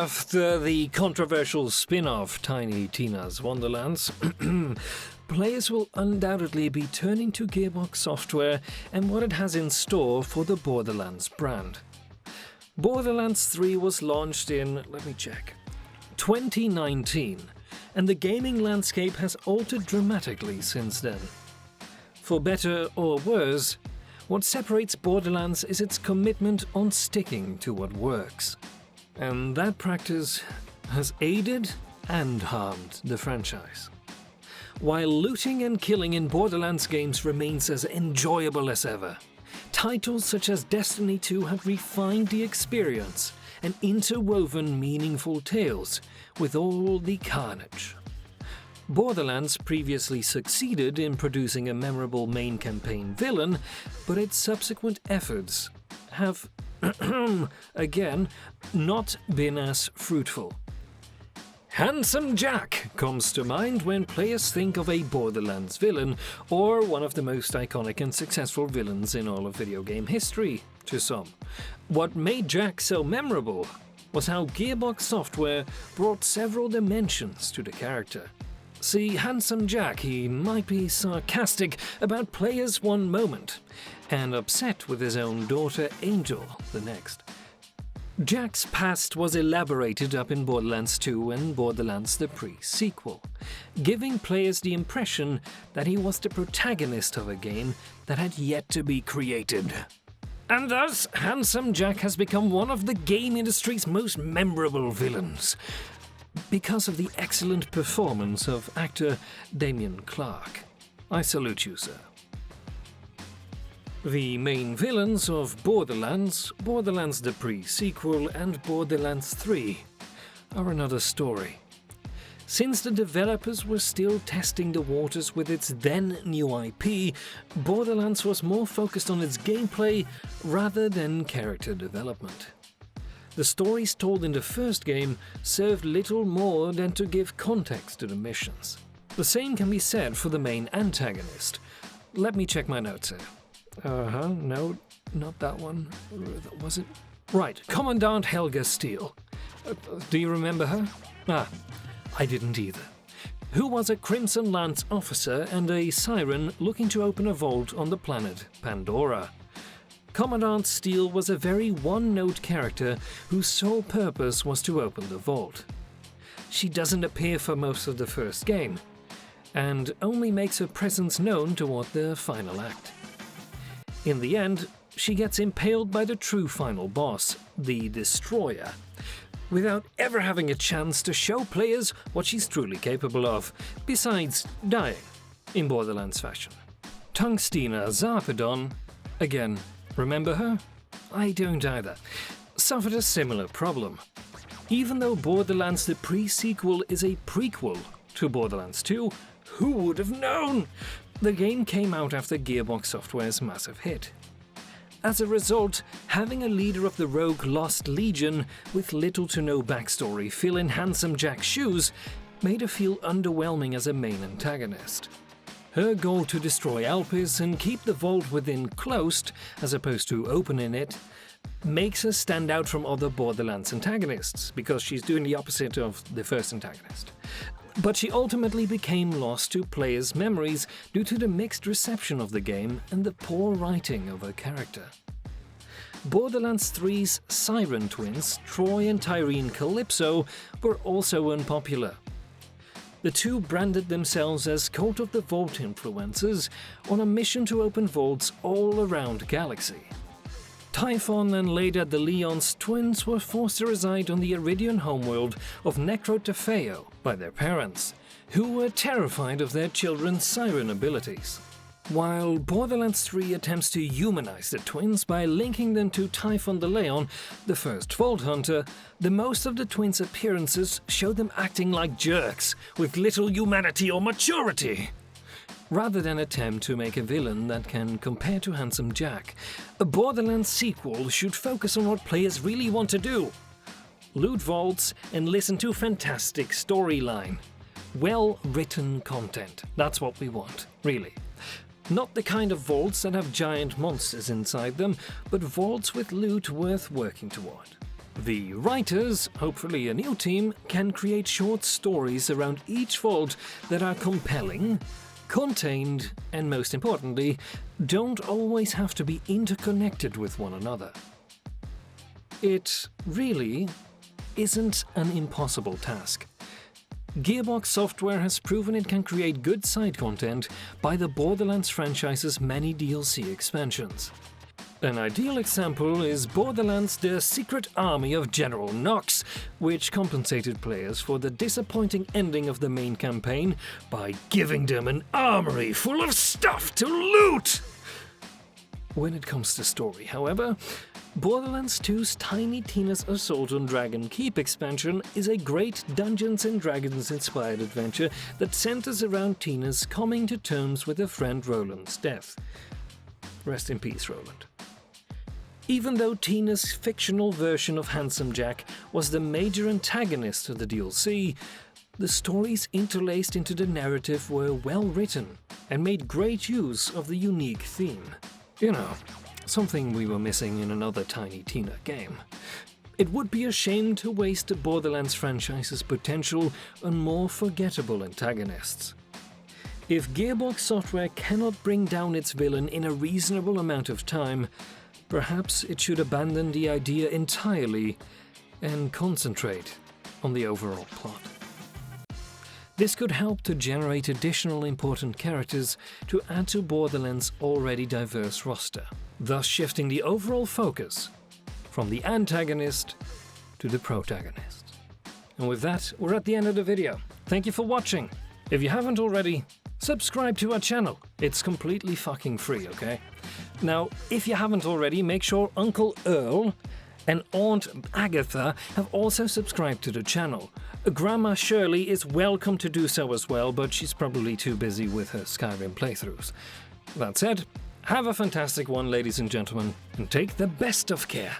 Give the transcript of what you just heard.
After the controversial spin-off Tiny Tina's Wonderlands, players will undoubtedly be turning to Gearbox Software and what it has in store for the Borderlands brand. Borderlands 3 was launched in, 2019, and the gaming landscape has altered dramatically since then. For better or worse, what separates Borderlands is its commitment on sticking to what works. And that practice has aided and harmed the franchise. While looting and killing in Borderlands games remains as enjoyable as ever, titles such as Destiny 2 have refined the experience and interwoven meaningful tales with all the carnage. Borderlands previously succeeded in producing a memorable main campaign villain, but its subsequent efforts have, again, not been as fruitful. Handsome Jack comes to mind when players think of a Borderlands villain, or one of the most iconic and successful villains in all of video game history, to some. What made Jack so memorable was how Gearbox Software brought several dimensions to the character. See, Handsome Jack, he might be sarcastic about players one moment, and upset with his own daughter Angel the next. Jack's past was elaborated up in Borderlands 2 and Borderlands the pre-sequel, giving players the impression that he was the protagonist of a game that had yet to be created. And thus, Handsome Jack has become one of the game industry's most memorable villains, because of the excellent performance of actor Damien Clark. I salute you, sir. The main villains of Borderlands, Borderlands the pre-sequel and Borderlands 3 are another story. Since the developers were still testing the waters with its then new IP, Borderlands was more focused on its gameplay rather than character development. The stories told in the first game served little more than to give context to the missions. The same can be said for the main antagonist. Let me check my notes here. No, not that one. Was it? Right, Commandant Helga Steele. Do you remember her? I didn't either. Who was a Crimson Lance officer and a siren looking to open a vault on the planet Pandora. Commandant Steele was a very one-note character whose sole purpose was to open the vault. She doesn't appear for most of the first game, and only makes her presence known toward the final act. In the end, she gets impaled by the true final boss, the Destroyer, without ever having a chance to show players what she's truly capable of, besides dying, in Borderlands fashion. Tungstina Zarpedon, again, remember her? I don't either. Suffered a similar problem. Even though Borderlands the pre-sequel is a prequel to Borderlands 2, who would have known? The game came out after Gearbox Software's massive hit. As a result, having a leader of the rogue Lost Legion with little to no backstory fill in Handsome Jack's shoes made her feel underwhelming as a main antagonist. Her goal to destroy Alpis and keep the vault within closed, as opposed to opening it, makes her stand out from other Borderlands antagonists, because she's doing the opposite of the first antagonist. But she ultimately became lost to players' memories due to the mixed reception of the game and the poor writing of her character. Borderlands 3's Siren twins, Troy and Tyrene Calypso, were also unpopular. The two branded themselves as Cult of the Vault influencers on a mission to open vaults all around the galaxy. Typhon and Leda de Leon's twins were forced to reside on the Iridian homeworld of Necrotafeo by their parents, who were terrified of their children's siren abilities. While Borderlands 3 attempts to humanize the twins by linking them to Typhon de Leon, the first Vault Hunter, the most of the twins' appearances show them acting like jerks, with little humanity or maturity. Rather than attempt to make a villain that can compare to Handsome Jack, a Borderlands sequel should focus on what players really want to do. Loot vaults and listen to fantastic storyline. Well-written content. That's what we want, really. Not the kind of vaults that have giant monsters inside them, but vaults with loot worth working toward. The writers, hopefully a new team, can create short stories around each vault that are compelling, contained, and most importantly, don't always have to be interconnected with one another. It really isn't an impossible task. Gearbox Software has proven it can create good side content by the Borderlands franchise's many DLC expansions. An ideal example is Borderlands: The Secret Army of General Knox, which compensated players for the disappointing ending of the main campaign by giving them an armory full of stuff to loot! When it comes to story, however, Borderlands 2's Tiny Tina's Assault on Dragon Keep expansion is a great Dungeons & Dragons inspired adventure that centers around Tina's coming to terms with her friend Roland's death. Rest in peace, Roland. Even though Tina's fictional version of Handsome Jack was the major antagonist of the DLC, the stories interlaced into the narrative were well written and made great use of the unique theme. You know, something we were missing in another Tiny Tina game. It would be a shame to waste the Borderlands franchise's potential on more forgettable antagonists. If Gearbox Software cannot bring down its villain in a reasonable amount of time, perhaps it should abandon the idea entirely and concentrate on the overall plot. This could help to generate additional important characters to add to Borderlands' already diverse roster, thus shifting the overall focus from the antagonist to the protagonist. And with that, we're at the end of the video. Thank you for watching. If you haven't already, subscribe to our channel. It's completely fucking free, okay? Now, if you haven't already, make sure Uncle Earl and Aunt Agatha have also subscribed to the channel. Grandma Shirley is welcome to do so as well, but she's probably too busy with her Skyrim playthroughs. That said, have a fantastic one, ladies and gentlemen, and take the best of care.